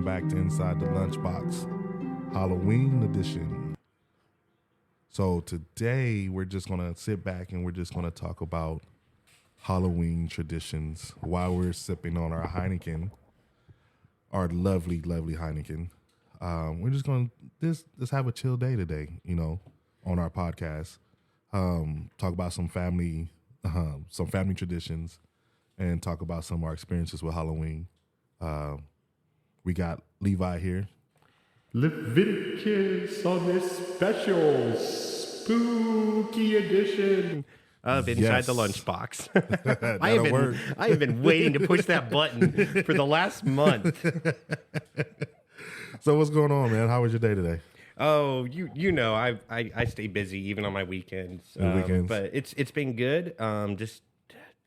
welcome back to Inside the Lunchbox, Halloween edition. So today we're just gonna sit back and we're just gonna talk about Halloween traditions while we're sipping on our Heineken, our lovely, lovely Heineken. We're just gonna just have a chill day today, on our podcast. Talk about some family traditions, and talk about some of our experiences with Halloween. We got Levi here. Leviticus on this special spooky edition of Inside the Lunchbox. I have been waiting to push that button for the last month. So what's going on, man? How was your day today? Oh, you know, I stay busy even on my weekends. But it's been good. Just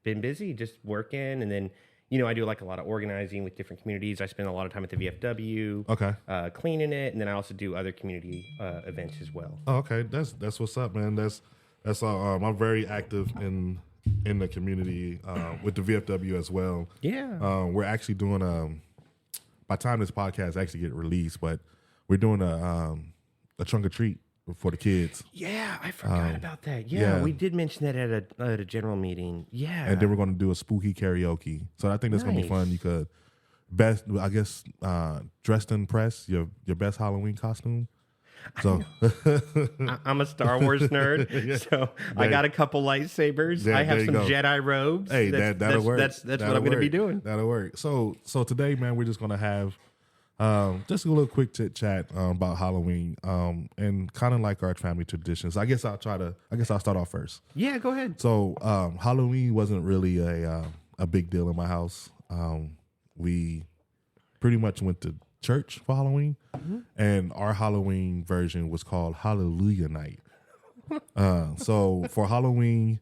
been busy, just working, and then I do like a lot of organizing with different communities. I spend a lot of time at the VFW, cleaning it, and then I also do other community events as well. Oh, okay, that's what's up, man. That's I'm very active in the community with the VFW as well. Yeah, we're actually doing by the time this podcast actually get released, but we're doing a trunk or treat for the kids. Yeah, I forgot about that. Yeah, we did mention that at a general meeting. Yeah, and then we're going to do a spooky karaoke. So I think that's going to be fun. You could dressed and press your best Halloween costume. So I'm a Star Wars nerd, so I got a couple lightsabers. I have some Jedi robes. Hey, that'll work. That's what I'm going to be doing. That'll work. So today, man, we're just going to have just a little quick chit chat about Halloween and kind of like our family traditions. I guess I'll start off first. Yeah, go ahead. So Halloween wasn't really a big deal in my house. We pretty much went to church for Halloween, and our Halloween version was called Hallelujah Night. So for Halloween,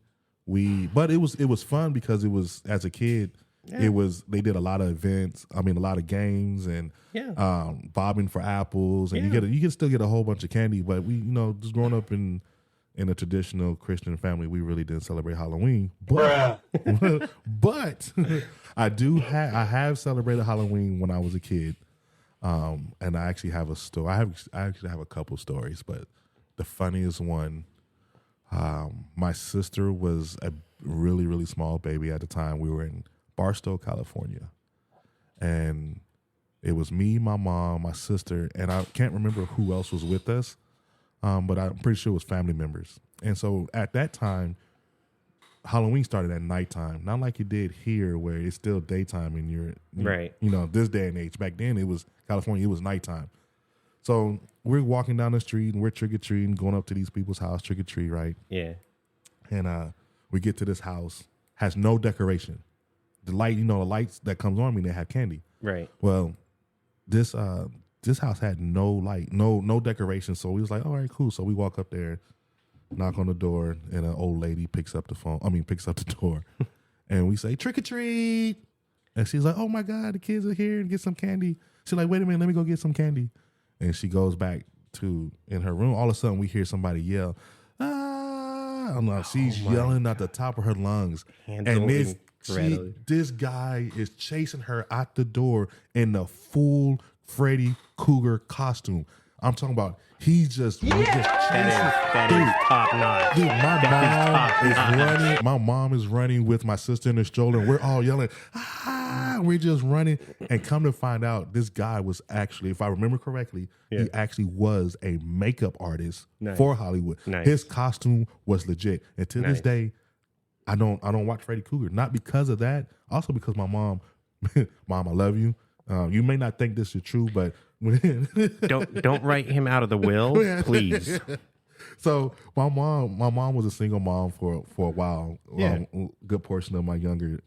but it was fun because it was, as a kid, they did a lot of events. I mean, a lot of games and bobbing for apples, and you can still get a whole bunch of candy. But we, just growing up in a traditional Christian family, we really didn't celebrate Halloween. But but I have celebrated Halloween when I was a kid. And I actually have a story. I actually have a couple stories, but the funniest one, my sister was a really, really small baby at the time. We were in Barstow, California, and it was me, my mom, my sister, and I can't remember who else was with us, but I'm pretty sure it was family members. And so at that time, Halloween started at nighttime, not like it did here where it's still daytime and you're right. This day and age. Back then, it was California, it was nighttime. So we're walking down the street and we're trick-or-treating, going up to these people's house, trick-or-treat, right? Yeah. And we get to this house, has no decoration. The light, the lights that comes on me, they have candy. Right. Well, this house had no light, no decoration. So we was like, all right, cool. So we walk up there, knock on the door, and an old lady picks up the door, and we say, trick or treat. And she's like, oh my God, the kids are here and get some candy. She's like, wait a minute, let me go get some candy. And she goes back in her room. All of a sudden we hear somebody yell, ah! I'm like, she's yelling at the top of her lungs. And this guy is chasing her out the door in the full Freddy Krueger costume. I'm talking about he's just chasing. That is top notch. Dude, my mom is running with my sister in the stroller, and we're all yelling, ah! We're just running. And come to find out, this guy was actually, if I remember correctly, he actually was a makeup artist for Hollywood. Nice. His costume was legit. And to this day, I don't watch Freddy Krueger. Not because of that, also because my mom, Mom, I love you. You may not think this is true, but don't write him out of the will, please. So my mom was a single mom for a while, a good portion of my younger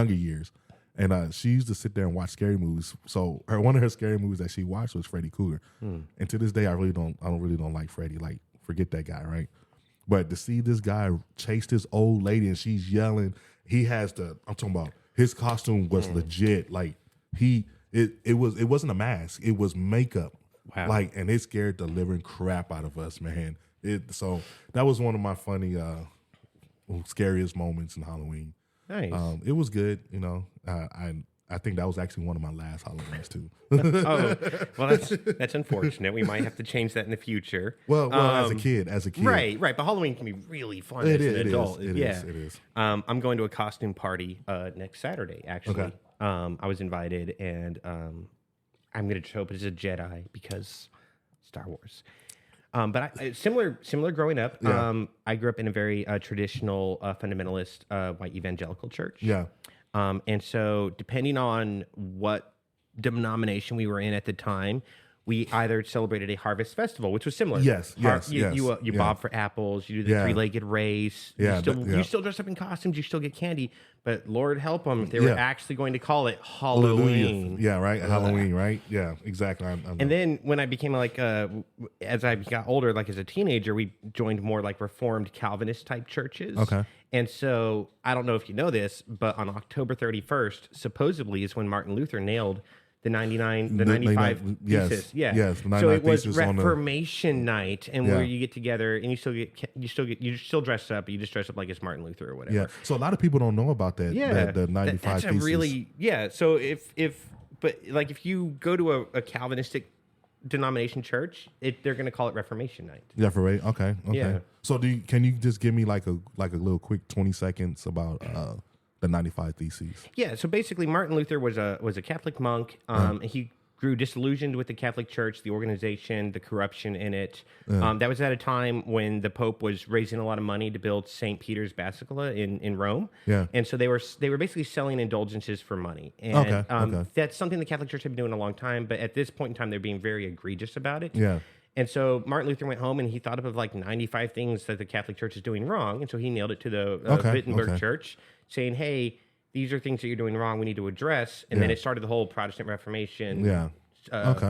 years, and she used to sit there and watch scary movies. So one of her scary movies that she watched was Freddy Krueger, and to this day I don't like Freddy. Like, forget that guy, right? But to see this guy chase this old lady and she's yelling, I'm talking about his costume was legit. Like it wasn't a mask, it was makeup. Wow. Like, and it scared the living crap out of us, man. So that was one of my funny, scariest moments in Halloween. Nice. It was good, I I think that was actually one of my last Halloweens too. Oh, well, that's unfortunate. We might have to change that in the future. Well, as a kid, right. But Halloween can be really fun as an adult. It is. I'm going to a costume party next Saturday. Actually, Okay. I was invited, and I'm going to show up as a Jedi because Star Wars. But similar growing up. Yeah. I grew up in a very traditional fundamentalist white evangelical church. Yeah. And so depending on what denomination we were in at the time, we either celebrated a harvest festival, which was similar. Yes. You bob for apples. You do the three-legged race. Yeah, you still dress up in costumes. You still get candy. But Lord help them if they were actually going to call it Halloween. Yeah, right. Halloween, right? Yeah, exactly. And then when I became as I got older, like as a teenager, we joined more like Reformed Calvinist type churches. Okay. And so I don't know if you know this, but on October 31st, supposedly is when Martin Luther nailed the 95 thesis. Yeah. Yes, the 99 so it was thesis on the- Reformation night, and where you get together and you still dress up, but you just dress up like it's Martin Luther or whatever. Yeah. So a lot of people don't know about that. Yeah. The 95 that's thesis. a really So if you go to a Calvinistic denomination church, they're going to call it Reformation night. Yeah, for right. Okay. Yeah. So can you just give me like a little quick 20 seconds about the 95 theses? Yeah, so basically Martin Luther was a Catholic monk. He grew disillusioned with the Catholic Church, the organization, the corruption in it. That was at a time when the Pope was raising a lot of money to build St. Peter's Basilica in Rome. Yeah. And so they were basically selling indulgences for money. And Okay. That's something the Catholic Church had been doing a long time, but at this point in time they're being very egregious about it. Yeah. And so Martin Luther went home and he thought of like 95 things that the Catholic Church is doing wrong. And so he nailed it to the Wittenberg Church, saying, hey, these are things that you're doing wrong, we need to address. And then it started the whole Protestant Reformation,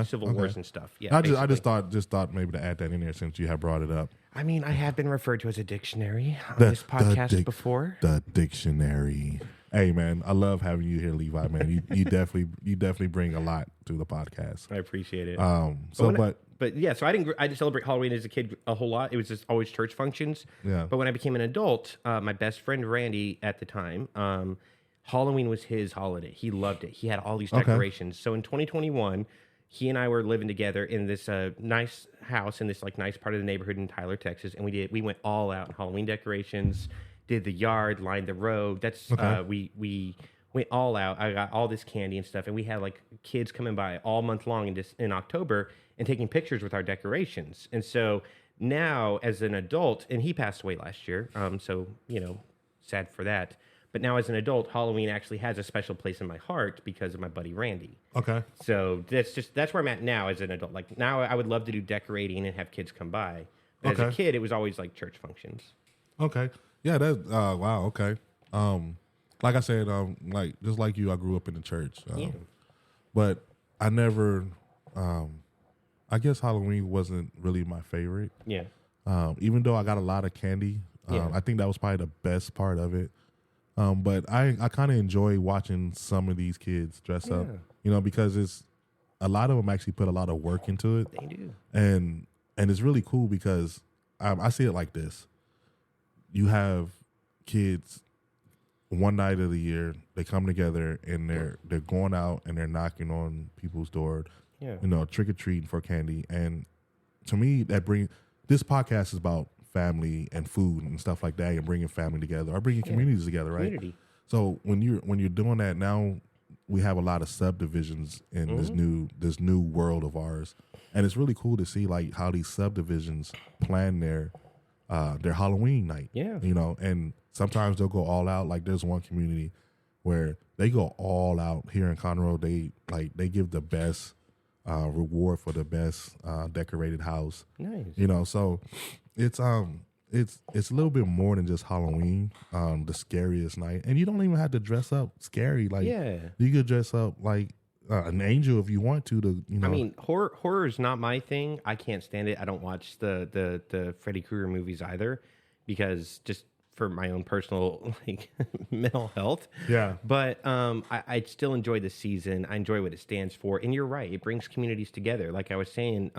civil wars and stuff. Yeah, I just thought maybe to add that in there since you have brought it up. I mean, I have been referred to as a dictionary on this podcast before. The dictionary. Hey man, I love having you here, Levi. Man, you definitely bring a lot to the podcast. I appreciate it. So I didn't celebrate Halloween as a kid a whole lot. It was just always church functions. Yeah. But when I became an adult, my best friend Randy at the time, Halloween was his holiday. He loved it. He had all these decorations. So in 2021, he and I were living together in this nice house in this like nice part of the neighborhood in Tyler, Texas, and we went all out in Halloween decorations, did the yard, lined the road. That's we went all out. I got all this candy and stuff, and we had like kids coming by all month long in October and taking pictures with our decorations. And so now, as an adult, and he passed away last year, so sad for that. But now, as an adult, Halloween actually has a special place in my heart because of my buddy Randy. Okay. So that's where I'm at now as an adult. Like now, I would love to do decorating and have kids come by. But as a kid, it was always like church functions. Okay. Yeah. That. Wow. Okay. Like I said, like just like you, I grew up in the church. But I never. I guess Halloween wasn't really my favorite. Yeah. Even though I got a lot of candy, I think that was probably the best part of it. But I kind of enjoy watching some of these kids dress up, because a lot of them actually put a lot of work into it. They do. And it's really cool because I see it like this. You have kids one night of the year, they come together and they're going out and they're knocking on people's door, trick-or-treating for candy. And to me, this podcast is about family and food and stuff like that, and bringing family together or bringing communities together, right? Community. So when you're doing that now, we have a lot of subdivisions in this new world of ours, and it's really cool to see like how these subdivisions plan their Halloween night. Yeah, and sometimes they'll go all out. Like there's one community where they go all out here in Conroe. They give the best reward for the best decorated house. Nice. So it's a little bit more than just Halloween, the scariest night, and you don't even have to dress up scary. Like you could dress up like an angel if you want to. I mean, horror is not my thing. I can't stand it. I don't watch the Freddy Krueger movies either because just for my own personal mental health. Yeah. But I still enjoy the season. I enjoy what it stands for. And you're right. It brings communities together. Like I was saying,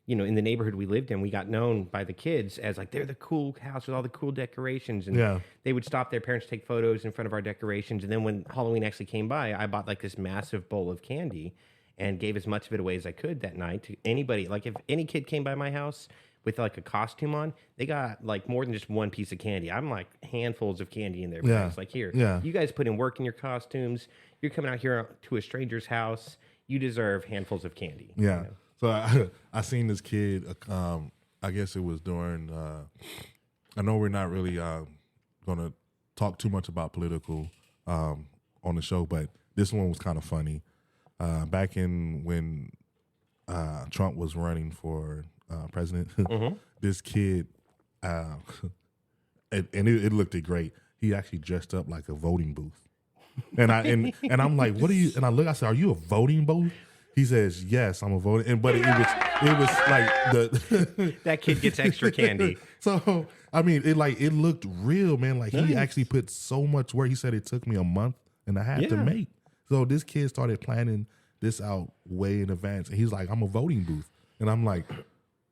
in the neighborhood we lived in, we got known by the kids as like, they're the cool house with all the cool decorations. And they would stop their parents to take photos in front of our decorations. And then when Halloween actually came by, I bought like this massive bowl of candy and gave as much of it away as I could that night to anybody. Like if any kid came by my house with like a costume on, they got like more than just one piece of candy. I'm like handfuls of candy in their bags. Like, here, you guys put in work in your costumes. You're coming out here to a stranger's house. You deserve handfuls of candy. Yeah. So I seen this kid, I guess it was during, I know we're not really going to talk too much about political on the show, but this one was kind of funny. Back in when Trump was running for president, this kid, and it looked great. He actually dressed up like a voting booth. And I'm like, what are you? And I said, are you a voting booth? He says, yes, I'm a voting. But it was like that kid gets extra candy. So I mean, it looked real, man. Like he actually put so much work. He said it took me a month and a half to make. So this kid started planning this out way in advance, and he's like, I'm a voting booth, and I'm like,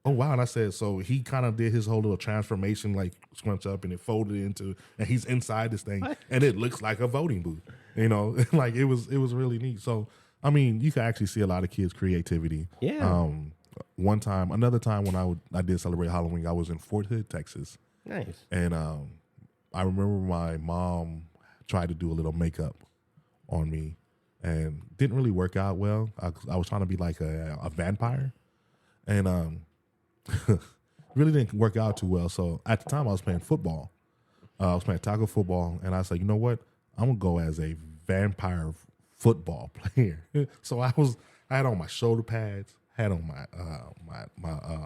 oh wow. And I said, so he kind of did his whole little transformation, like scrunch up and it folded into, and he's inside this thing, and it looks like a voting booth. Like it was really neat. So I mean, you can actually see a lot of kids' creativity. Yeah. Another time when I did celebrate Halloween, I was in Fort Hood, Texas. Nice. And I remember my mom tried to do a little makeup on me, and didn't really work out well. I was trying to be like a vampire, and really didn't work out too well. So at the time, I was playing football. I was playing tackle football, and I said, you know what? I'm gonna go as a vampire football player. So I had on my shoulder pads, had on my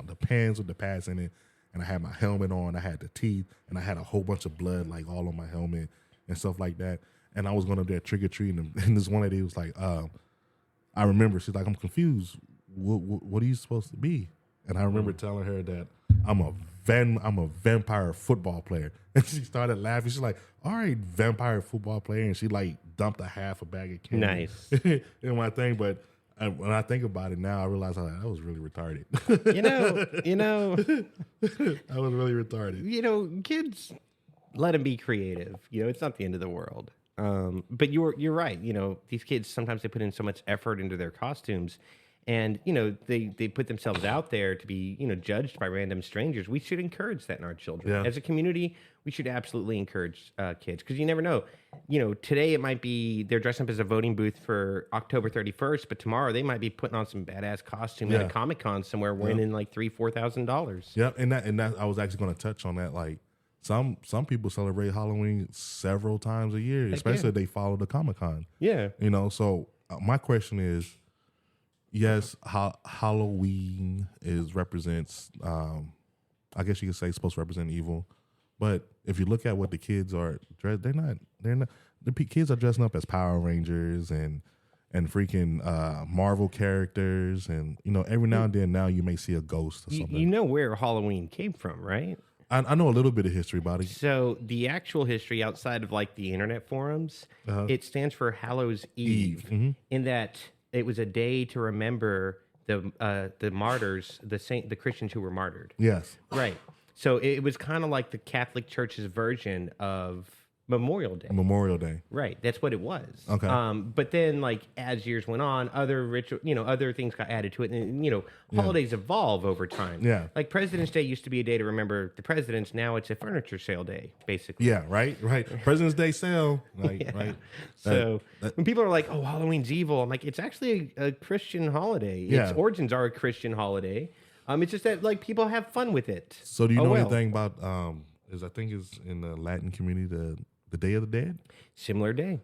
the pants with the pads in it, and I had my helmet on. I had the teeth, and I had a whole bunch of blood like all on my helmet and stuff like that. And I was going up there trick or treating, and this one lady was like, I remember she's like, I'm confused. What are you supposed to be? And I remember telling her that I'm a vampire football player, and she started laughing. She's like, all right, vampire football player, and she like dumped a bag of candy. Nice. in my thing, but when I think about it now, I realize that was really retarded. I was really retarded. Kids, let them be creative. It's not the end of the world. But you're right. These kids, sometimes they put in so much effort into their costumes, and they put themselves out there to be judged by random strangers. We should encourage that in our children. As a community, we should absolutely encourage kids, because you never know. Today it might be they're dressing up as a voting booth for October 31st, but tomorrow they might be putting on some badass costume at a Comic-Con somewhere, winning like $3,000-$4,000. Yeah, and that I was actually going to touch on that. Like some people celebrate Halloween several times a year, especially if they follow the Comic-Con. Yeah, So my question is, yes, Halloween represents. I guess you could say, supposed to represent evil, but if you look at what the kids are dressed, they're not. The kids are dressing up as Power Rangers and freaking Marvel characters, and every now and then you may see a ghost or something. You know where Halloween came from, right? I know a little bit of history about it. So the actual history, outside of like the internet forums, it stands for Hallows Eve, in that it was a day to remember the martyrs, the Christians who were martyred. Yes. Right. So it was kind of like the Catholic Church's version of Memorial Day. Memorial Day. Right. That's what it was. Okay. But then, like, as years went on, other ritual, other things got added to it, and holidays evolve over time. Yeah. Like President's Day used to be a day to remember the presidents. Now it's a furniture sale day, basically. Yeah. Right. President's Day sale. Right. So when people are like, "Oh, Halloween's evil," I'm like, it's actually a Christian holiday. Its origins are a Christian holiday. It's just that like people have fun with it. So do you know anything about I think is in the Latin community the Day of the Dead? Similar day,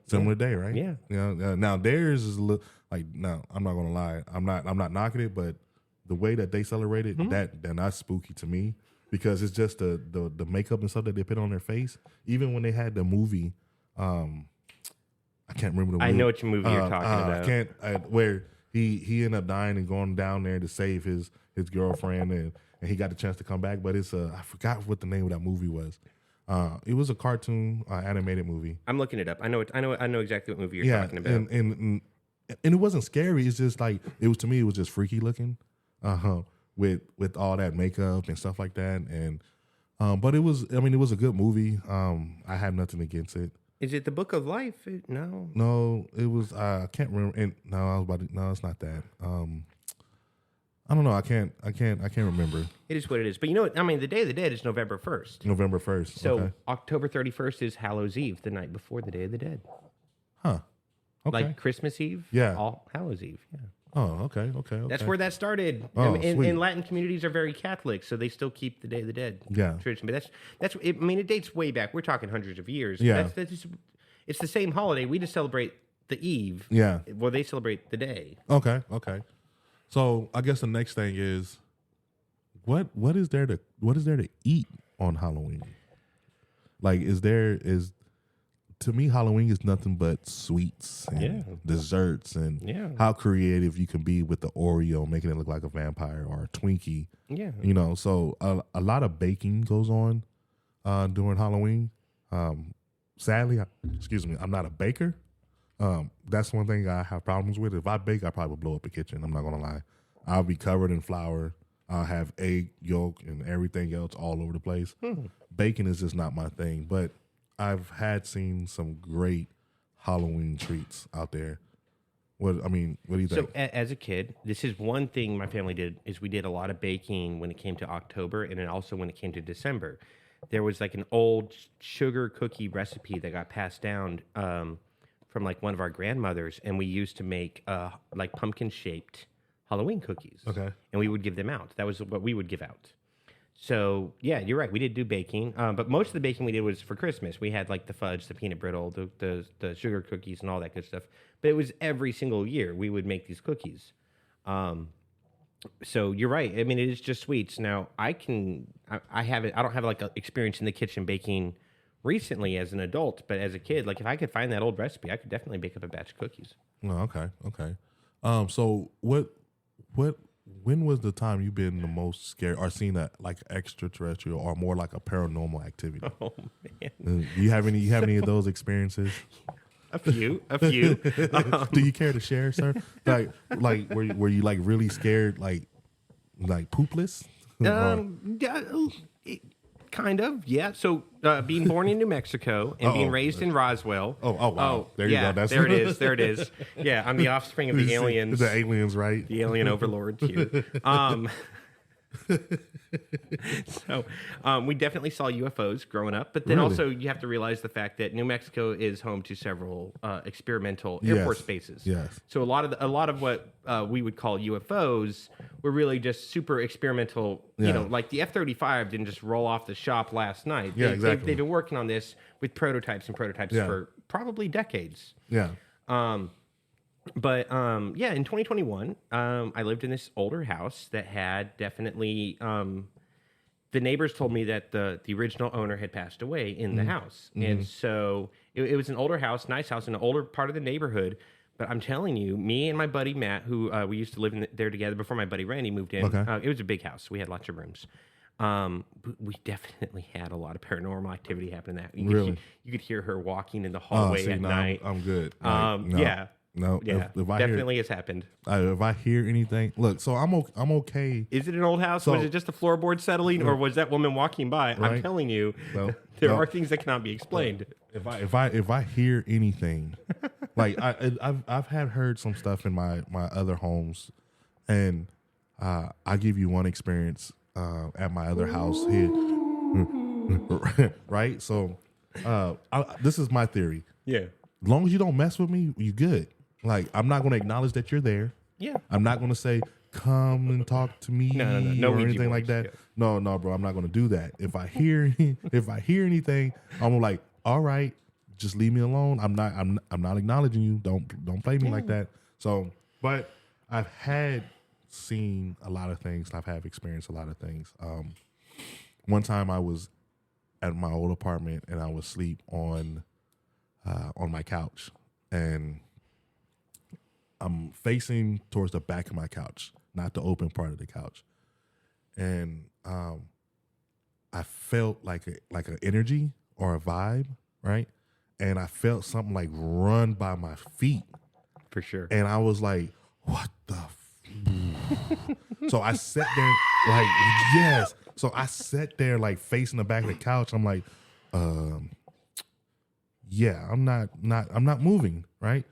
right? Yeah. Now theirs is a little like, no, I'm not gonna lie, I'm not knocking it, but the way that they celebrate it, they're not spooky to me, because it's just the makeup and stuff that they put on their face. Even when they had the movie, I can't remember the movie. I know what movie you're talking about. Where he ended up dying and going down there to save his girlfriend, and he got the chance to come back. But it's I forgot what the name of that movie was. It was a cartoon animated movie. I'm looking it up. I know exactly what movie you're talking about. And it wasn't scary. It's just like, to me it was just freaky looking. with all that makeup and stuff like that. And but it was a good movie. I had nothing against it. Is it The Book of Life? No. No, it was. I can't remember. And no, I was about to. No, it's not that. I don't know. I can't remember. It is what it is. But you know what? I mean, the Day of the Dead is November 1st. November 1st. So okay. October 31st is Hallows Eve, the night before the Day of the Dead. Huh. Okay. Like Christmas Eve? Yeah. All Hallows Eve. Yeah. Oh, okay. That's where that started. Oh, and Latin communities are very Catholic, so they still keep the Day of the Dead tradition. But that's. I mean, it dates way back. We're talking hundreds of years. Yeah. It's the same holiday. We just celebrate the eve. Yeah. Well, they celebrate the day. Okay. So I guess the next thing is, what is there to eat on Halloween? Like, to me, Halloween is nothing but sweets and desserts and how creative you can be with the Oreo, making it look like a vampire, or a Twinkie. Yeah. So a lot of baking goes on during Halloween. Sadly, I'm not a baker. That's one thing I have problems with. If I bake, I probably blow up the kitchen. I'm not going to lie. I'll be covered in flour. I'll have egg yolk and everything else all over the place. Baking is just not my thing, but I've seen some great Halloween treats out there. What do you think? So as a kid, this is one thing my family did, is we did a lot of baking when it came to October, and then also when it came to December. There was like an old sugar cookie recipe that got passed down from like one of our grandmothers, and we used to make like pumpkin shaped Halloween cookies. Okay. And we would give them out. That was what we would give out. So yeah, you're right. We did do baking, but most of the baking we did was for Christmas. We had like the fudge, the peanut brittle, the sugar cookies, and all that good stuff. But it was every single year we would make these cookies. So you're right. I mean, it is just sweets. Now I don't have like a experience in the kitchen baking recently as an adult, but as a kid, like if I could find that old recipe, I could definitely bake up a batch of cookies. Oh, okay. So when was the time you've been the most scared or seen a like extraterrestrial or more like a paranormal activity? Oh man. Do you have any of those experiences? A few. Do you care to share, sir? Like were you like really scared, like poopless? Kind of, yeah. So being born in New Mexico and being raised in Roswell. Oh wow. There you go. There it is. Yeah, I'm the offspring of the aliens. The aliens, right? The alien overlords here. So we definitely saw UFOs growing up, but then also you have to realize the fact that New Mexico is home to several experimental Air Force bases. Yes. So a lot of what we would call UFOs were really just super experimental. Yeah. You know, like the F-35 didn't just roll off the shop last night. Exactly. They've been working on this with prototypes for probably decades. Yeah. But in 2021, I lived in this older house that had definitely the neighbors told me that the original owner had passed away in the house, and so it was an older house, nice house in an older part of the neighborhood. But I'm telling you, me and my buddy Matt, who we used to live there together before my buddy Randy moved in. Okay. It was a big house. We had lots of rooms. We definitely had a lot of paranormal activity happening. You could hear her walking in the hallway at night. I'm good. Yeah. No, yeah, if I definitely has happened. If I hear anything, look. So I'm okay. Is it an old house? Was it just a floorboard settling, or was that woman walking by? Right? I'm telling you, there are things that cannot be explained. If I hear anything, like I've heard some stuff in my other homes, and I give you one experience at my other house here, right? So this is my theory. Yeah. As long as you don't mess with me, you good. Like, I'm not going to acknowledge that you're there. Yeah. I'm not going to say, come and talk to me no or anything like that. Yeah. No, bro, I'm not going to do that. If I hear anything, I'm like, all right, just leave me alone. I'm not acknowledging you. Don't play me like that. So, but I've seen a lot of things. I've experienced a lot of things. One time I was at my old apartment and I was asleep on my couch, and I'm facing towards the back of my couch, not the open part of the couch. And I felt like an energy or a vibe, right? And I felt something like run by my feet. For sure. And I was like, what the So I sat there like, yes. So I sat there like facing the back of the couch. I'm like, yeah, I'm not moving, right?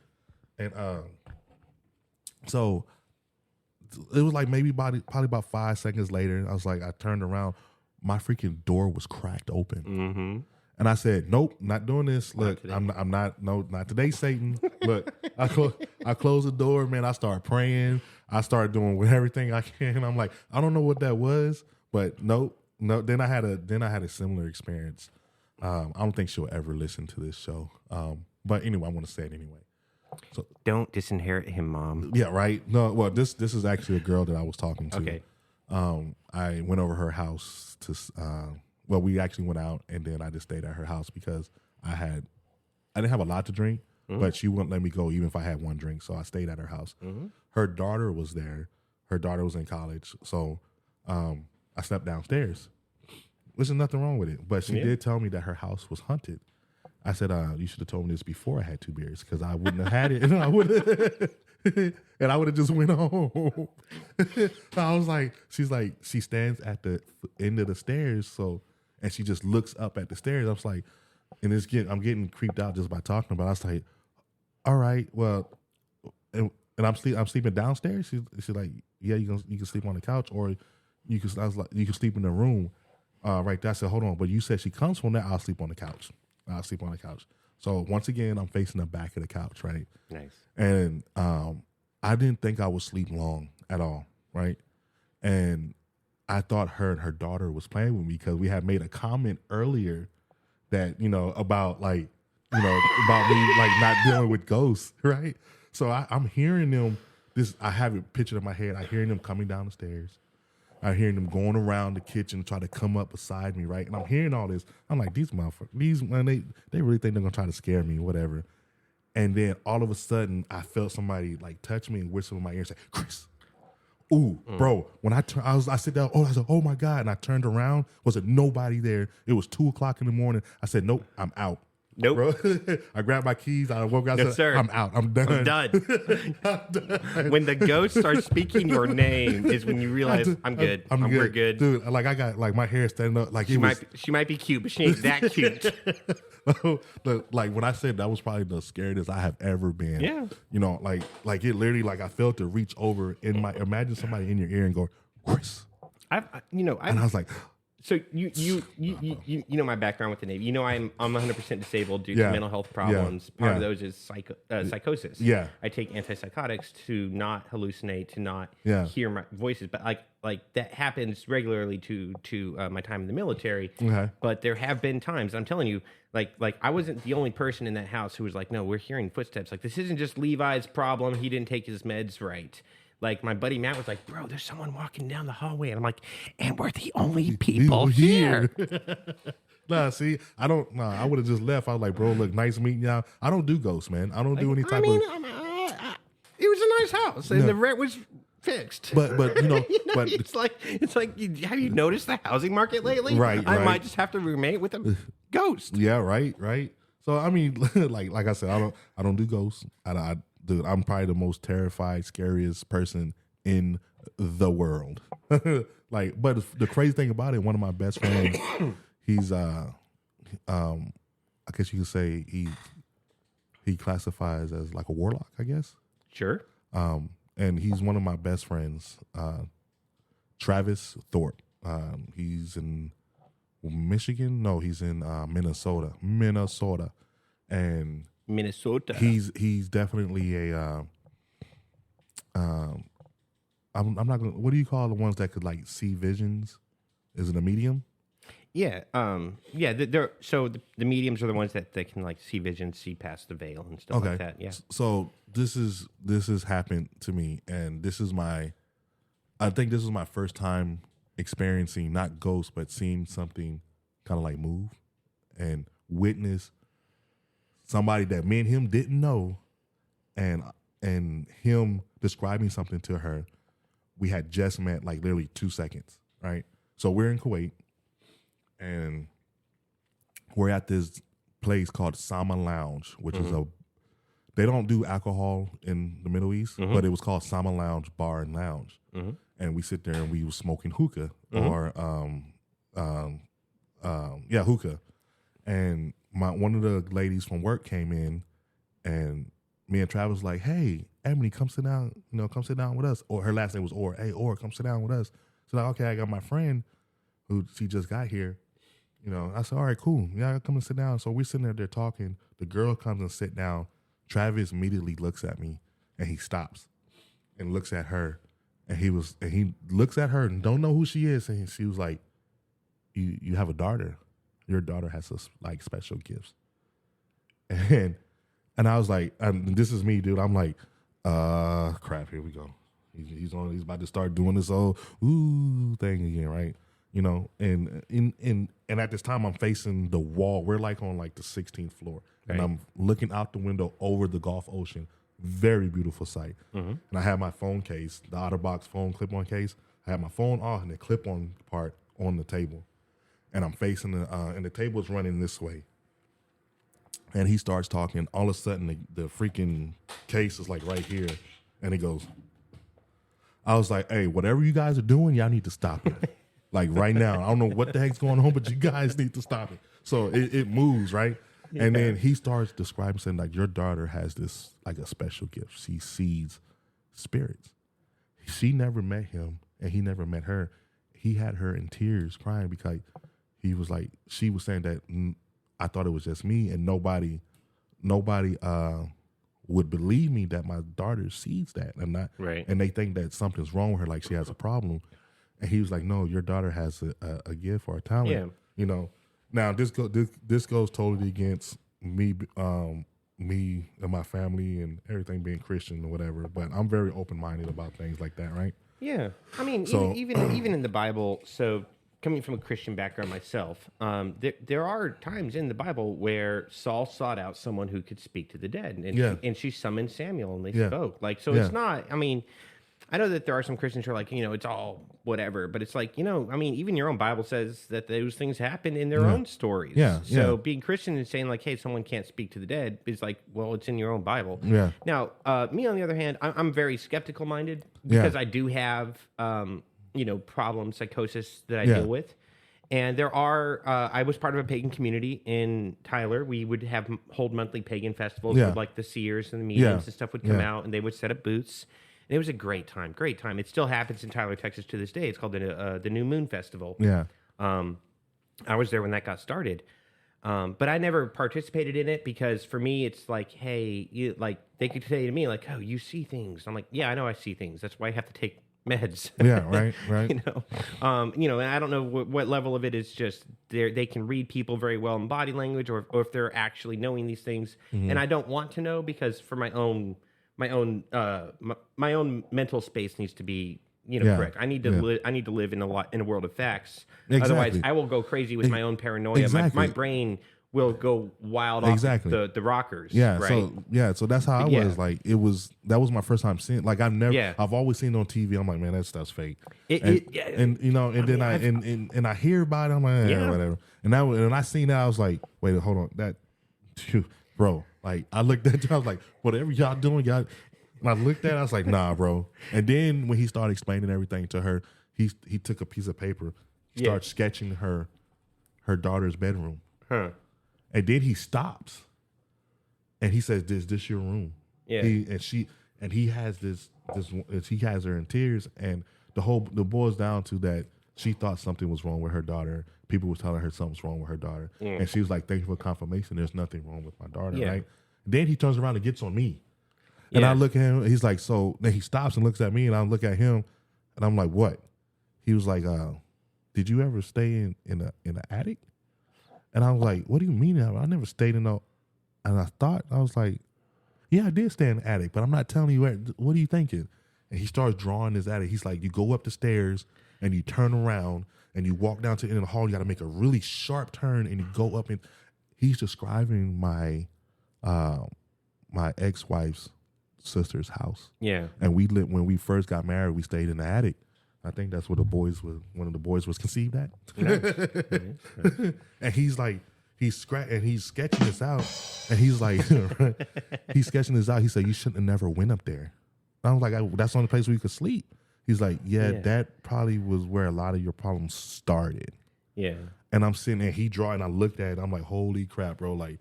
And so it was like maybe probably about 5 seconds later, I was like, I turned around, my freaking door was cracked open. Mm-hmm. And I said, nope, not doing this. Look, I'm not today, Satan. Look, I closed the door, man. I started praying. I started doing everything I can. I'm like, I don't know what that was, but no. Then I had a similar experience. I don't think she'll ever listen to this show. But anyway, I want to say it anyway. So don't disinherit him, Mom. Yeah, right. No, well, this is actually a girl that I was talking to. Okay. I went over her house to. Well, we actually went out, and then I just stayed at her house because I didn't have a lot to drink, but she wouldn't let me go even if I had one drink. So I stayed at her house. Mm-hmm. Her daughter was there. Her daughter was in college, so I slept downstairs. There's nothing wrong with it, but she did tell me that her house was haunted. I said, you should have told me this before I had 2 beers because I wouldn't have had it, and I would have just went home. I was like, she stands at the end of the stairs, and she just looks up at the stairs. I was like, and I'm getting creeped out just by talking about it. I was like, all right, well, and I'm sleeping downstairs. She's like, yeah, you can sleep on the couch, or you can sleep in the room right there. I said, hold on, but you said she comes from there. I'll sleep on the couch. So once again, I'm facing the back of the couch, right? Nice. And I didn't think I would sleep long at all, right? And I thought her and her daughter was playing with me because we had made a comment earlier that, about me like not dealing with ghosts, right? So I'm hearing them, I have it pictured in my head. I hearing them coming down the stairs. I hearing them going around the kitchen to try to come up beside me, right? And I'm hearing all this. I'm like, these motherfuckers, they really think they're gonna try to scare me, whatever. And then all of a sudden, I felt somebody like touch me and whisper in my ear and say, Chris. Ooh, bro. When I sit down, I said, oh my God. And I turned around, was there nobody there? It was 2:00 in the morning. I said, nope, I'm out. Nope. Bro. I grabbed my keys. I woke up. I said, sir. I'm out. I'm done. I'm done. When the ghost starts speaking your name is when you realize I'm good. We're good. Dude, like I got like my hair standing up. Like she might be cute, but she ain't that cute. Like when I said that was probably the scariest I have ever been. Yeah. Like it literally, like I felt to reach over imagine somebody in your ear and go, Chris. And I was like, so you know my background with the Navy. I'm 100% disabled due to mental health problems. Part of those is psychosis. Yeah. I take antipsychotics to not hallucinate, to not hear my voices. But like that happens regularly to my time in the military. Okay. But there have been times, I'm telling you, like I wasn't the only person in that house who was like, no, we're hearing footsteps. Like this isn't just Levi's problem. He didn't take his meds right. Like my buddy Matt was like, bro, there's someone walking down the hallway. And I'm like, and we're the only people here. Nah, see, I would have just left. I was like, bro, look, nice meeting y'all. I don't do ghosts, man. I don't do any type of. It was a nice house and the rent was fixed. But but it's like have you noticed the housing market lately? Right. I might just have to roommate with a ghost. Yeah, right. So I mean, like I said, I don't do ghosts. Dude, I'm probably the most terrified, scariest person in the world. But the crazy thing about it, one of my best friends, he's I guess you could say he classifies as like a warlock, I guess. Sure. And he's one of my best friends, Travis Thorpe. He's in Michigan. No, he's in Minnesota. And Minnesota. He's definitely a. I'm not gonna. What do you call the ones that could like see visions? Is it a medium? Yeah. So the mediums are the ones that can like see visions, see past the veil and stuff like that. Yeah. So this has happened to me, and I think this is my first time experiencing not ghosts, but seeing something kind of like move and witness somebody that me and him didn't know, and him describing something to her. We had just met like literally 2 seconds, right? So we're in Kuwait, and we're at this place called Sama Lounge, which is they don't do alcohol in the Middle East, but it was called Sama Lounge Bar and Lounge. and we sit there and we was smoking hookah or hookah. And one of the ladies from work came in, and me and Travis was like, "Hey, Ebony, come sit down. Come sit down with us." Or her last name was Or. Hey, Or, come sit down with us. So like, okay, I got my friend who she just got here. I said, all right, cool. Yeah, come and sit down. So we're sitting there talking. The girl comes and sit down. Travis immediately looks at me, and he stops and looks at her, and he looks at her and don't know who she is, and she was like, "You have a daughter. Your daughter has special gifts." And I was like, this is me, dude. I'm like, crap. Here we go. He's about to start doing this old thing again, right? And at this time I'm facing the wall. We're like on like the 16th floor, right. And I'm looking out the window over the Gulf Ocean. Very beautiful sight. And I have my phone case, the OtterBox phone clip-on case. I have my phone off and the clip-on part on the table, and I'm facing and the table's running this way. And he starts talking. All of a sudden, the freaking case is like right here, and he goes. I was like, "Hey, whatever you guys are doing, y'all need to stop it." Like right now, I don't know what the heck's going on, but you guys need to stop it. So it moves, right? Yeah. And then he starts describing, saying like, your daughter has this like a special gift. She sees spirits. She never met him, and he never met her. He had her in tears, crying because he was like, she was saying that I thought it was just me, and nobody would believe me that my daughter sees that, and they think that something's wrong with her, like she has a problem. And he was like, "No, your daughter has a gift or a talent." Yeah. Now this goes totally against me, me and my family and everything being Christian or whatever. But I'm very open minded about things like that, right? Yeah, I mean, so, even in the Bible. So coming from a Christian background myself, there are times in the Bible where Saul sought out someone who could speak to the dead, and she summoned Samuel, and they spoke. It's not. I mean, I know that there are some Christians who are like, it's all whatever, but it's like, even your own Bible says that those things happen in their own stories. Yeah. So being Christian and saying like, hey, someone can't speak to the dead is like, well, it's in your own Bible. Yeah. Now, me on the other hand, I'm very skeptical minded because I do have, problems, psychosis that I deal with. And there are, I was part of a pagan community in Tyler. We would hold monthly pagan festivals with like the seers and the mediums and stuff would come out, and they would set up booths. And it was a great time. It still happens in Tyler, Texas to this day. It's called the New Moon Festival. Yeah. I was there when that got started. But I never participated in it because for me, it's like, hey, they could say to me like, oh, you see things. I'm like, yeah, I know I see things. That's why I have to take meds. Yeah, right. And I don't know what level of it is just they can read people very well in body language or if they're actually knowing these things. Mm-hmm. And I don't want to know because for my own mental space needs to be correct. I need to live in a world of facts. Exactly. Otherwise, I will go crazy with my own paranoia. Exactly. My brain will go wild off the rockers. Yeah. Right? So that's how I was. Like that was my first time seeing. Like I've always seen it on TV. I'm like, man, that stuff's fake. And I hear about it. I'm like, whatever. And when I seen that, I was like, wait, hold on, bro. Like I looked at you, I was like, whatever y'all doing, y'all. And I looked at it, I was like, nah, bro. And then when he started explaining everything to her, he took a piece of paper, started sketching her daughter's bedroom. Huh. And then he stops. And he says, "Is this your room?" Yeah. He has he has her in tears, and the boils down to that she thought something was wrong with her daughter. People were telling her something's wrong with her daughter. Mm. And she was like, "Thank you for confirmation. There's nothing wrong with my daughter." Yeah. Right? Then he turns around and gets on me. And I look at him, he's like, so then he stops and looks at me, and I look at him, and I'm like, what? He was like, did you ever stay in an attic? And I was like, what do you mean? I never stayed in no. And I was like, yeah, I did stay in the attic, but I'm not telling you where. What are you thinking? And he starts drawing his attic. He's like, you go up the stairs and you turn around and you walk down to the end of the hall. You got to make a really sharp turn and you go up. And he's describing my ex-wife's sister's house. Yeah. And when we first got married, we stayed in the attic. I think that's where one of the boys was conceived at. Nice. And he's like, he's sketching this out, and he's like, he's sketching this out. He said, you shouldn't have never went up there. And I was like, that's the only place where you could sleep. He's like, yeah, that probably was where a lot of your problems started. Yeah. And I'm sitting there, he drawing, I looked at it, I'm like, holy crap, bro. Like,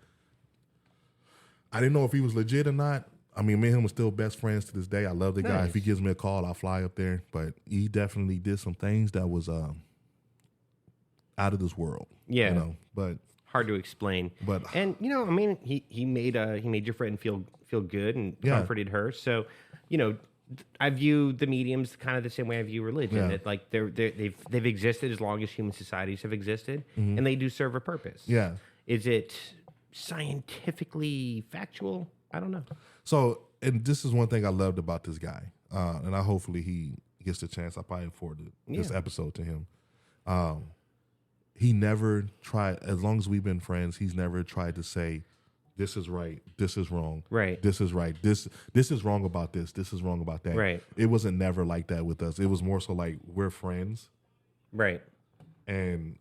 I didn't know if he was legit or not. I mean, me and him are still best friends to this day. I love the guy. If he gives me a call, I'll fly up there. But he definitely did some things that was out of this world. Yeah. You know, but hard to explain. But and I mean, he made your friend feel good and comforted her. So, I view the mediums kind of the same way I view religion. Yeah. That like they've existed as long as human societies have existed, and they do serve a purpose. Yeah. Is it scientifically factual? I don't know. So, and this is one thing I loved about this guy, and hopefully he gets the chance. I probably forwarded this episode to him. He never tried, as long as we've been friends, he's never tried to say, this is right, this is wrong, right, this is right, this is wrong about this is wrong about that. Right. It wasn't never like that with us. It was more so like we're friends. Right. And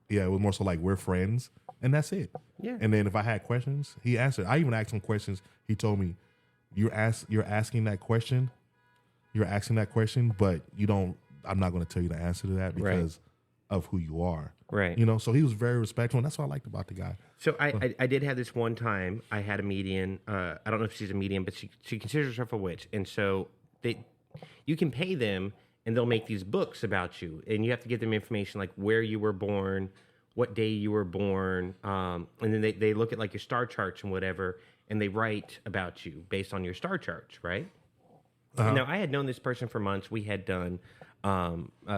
it was more so like we're friends, and that's it. Yeah. And then if I had questions, he answered. I even asked him questions. He told me, you're asking that question, but you don't. I'm not going to tell you the answer to that because of who you are. Right. So he was very respectful, and that's what I liked about the guy. So I did have this one time. I had a medium. I don't know if she's a medium, but she considers herself a witch, and so you can pay them, and they'll make these books about you, and you have to give them information like where you were born, what day you were born, and then they look at like your star charts and whatever, and they write about you based on your star charts, right? Uh-huh. Now, I had known this person for months. We had done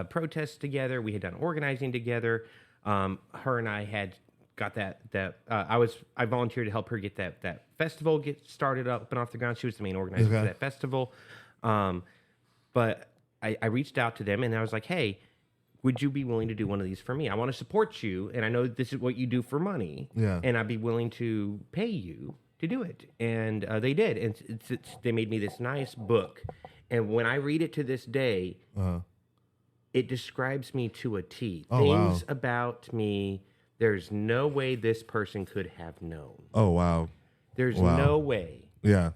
protests together. We had done organizing together. Her and I had got that I volunteered to help her get that festival get started up and off the ground. She was the main organizer for that festival. But I reached out to them and I was like, hey, would you be willing to do one of these for me? I want to support you, and I know this is what you do for money. Yeah. And I'd be willing to pay you to do it. And they did. And they made me this nice book. And when I read it to this day, it describes me to a T. Things about me, there's no way this person could have known. Oh, wow. There's no way. Yeah.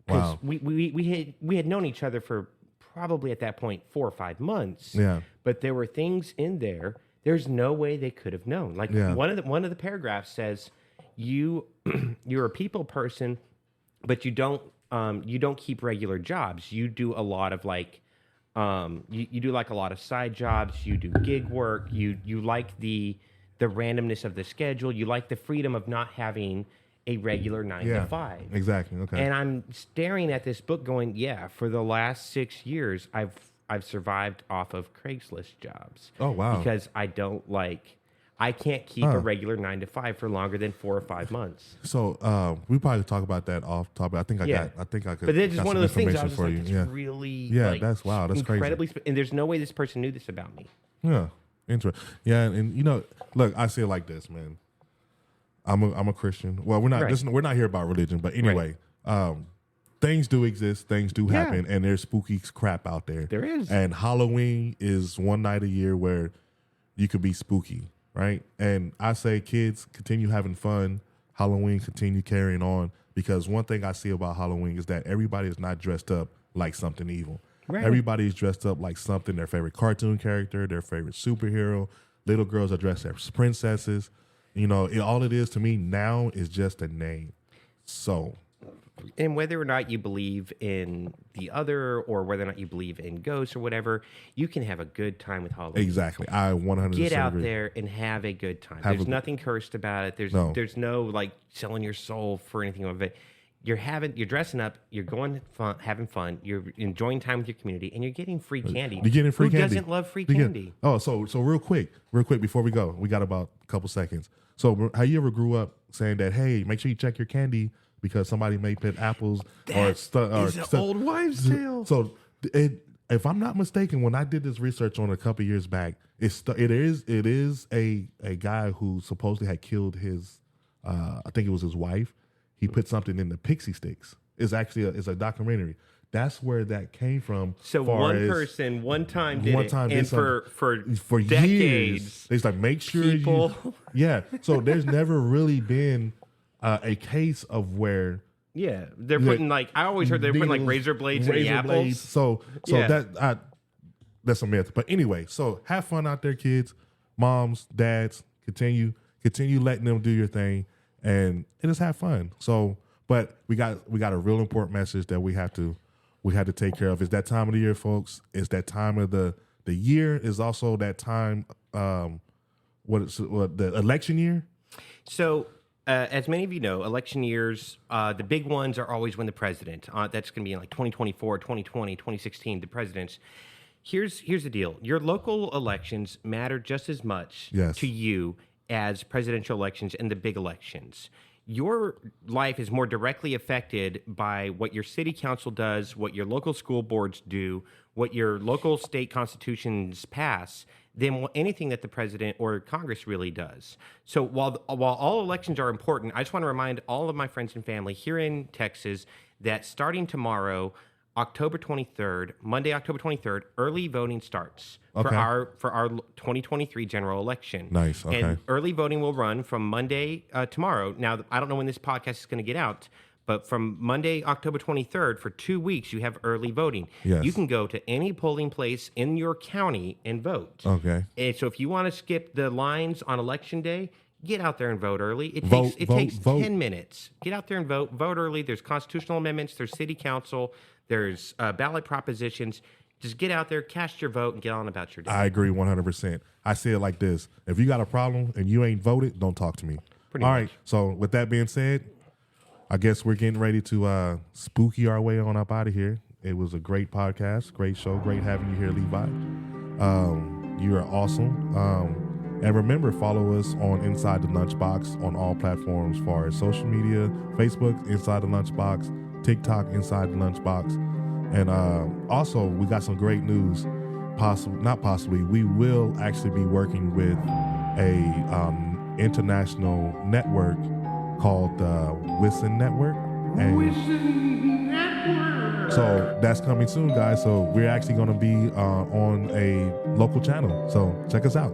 Wow. We had known each other for probably at that point 4 or 5 months. Yeah. But there were things in there. There's no way they could have known. Like one of the paragraphs says, you're a people person, but you don't keep regular jobs. You do a lot of like you do like a lot of side jobs. You do gig work. You like the randomness of the schedule. You like the freedom of not having a regular 9 to 5. Exactly. Okay. And I'm staring at this book going, for the last 6 years, I've survived off of Craigslist jobs. Oh, wow. Because I can't keep a regular 9 to 5 for longer than 4 or 5 months. So we probably talk about that off topic. I think I could. But it's just one of those things. I was just for like, you. it's really that's wow. That's incredibly crazy. And there's no way this person knew this about me. Yeah, interesting. Yeah, and look, I say it like this, man. I'm a Christian. Well, we're not. Right. We're not here about religion, but anyway, things do exist. Things do happen, and there's spooky crap out there. There is. And Halloween is one night a year where you could be spooky, right? And I say, kids, continue having fun. Halloween, continue carrying on, because one thing I see about Halloween is that everybody is not dressed up like something evil. Right. Everybody's dressed up like something, their favorite cartoon character, their favorite superhero. Little girls are dressed as princesses. All it is to me now is just a name. So, and whether or not you believe in the other, or whether or not you believe in ghosts or whatever, you can have a good time with Halloween. Exactly. I 100% get out agree. there and have a good time. There's nothing cursed about it. There's no like selling your soul for anything of it. You're dressing up, you're going having fun, you're enjoying time with your community, and you're getting free candy. You're getting free candy. Who doesn't love free candy? So real quick before we go, we got about a couple seconds. So how you ever grew up saying that, hey, make sure you check your candy because somebody may put apples or stuff. It's an old wives' tale. So if I'm not mistaken, when I did this research on a couple years back, it is a guy who supposedly had killed his, I think it was his wife. He put something in the pixie sticks. It's actually a documentary. That's where that came from. So one person, one time did it, and for decades, years, it's like, make sure people. So there's never really been a case of where Yeah, they're putting I always heard they're putting razor blades in the apples. So that's a myth. But anyway, so have fun out there, kids, moms, dads. Continue letting them do your thing, and just have fun. So, but we got a real important message that we have to take care of. It's that time of the year, folks. It's that time of the year. Is also that time. The election year? So, as many of you know, election years, the big ones are always when the president. That's going to be in 2024, 2020, 2016, the presidents. Here's the deal. Your local elections matter just as much to you as presidential elections and the big elections. Your life is more directly affected by what your city council does, what your local school boards do, what your local state constitutions pass, than anything that the president or Congress really does. So while all elections are important, I just want to remind all of my friends and family here in Texas that starting tomorrow, October 23rd, Monday, October 23rd, early voting starts for our 2023 general election. Nice. Okay. And early voting will run from Monday tomorrow. Now, I don't know when this podcast is going to get out, but from Monday, October 23rd, for 2 weeks, you have early voting. Yes. You can go to any polling place in your county and vote. Okay. And so if you want to skip the lines on election day, get out there and vote early. It takes 10 minutes. Get out there and vote. Vote early. There's constitutional amendments. There's city council. There's ballot propositions. Just get out there, cast your vote, and get on about your day. I agree 100%. I say it like this. If you got a problem and you ain't voted, don't talk to me. All right. So with that being said, I guess we're getting ready to spooky our way on up out of here. It was a great podcast, great show, great having you here, Levi. You are awesome. And remember, follow us on Inside the Lunchbox on all platforms as far as social media, Facebook, Inside the Lunchbox, TikTok, Inside the Lunchbox. And also, we got some great news. We will actually be working with a international network called the Wisten Network. So that's coming soon, guys. So we're actually going to be on a local channel. So check us out.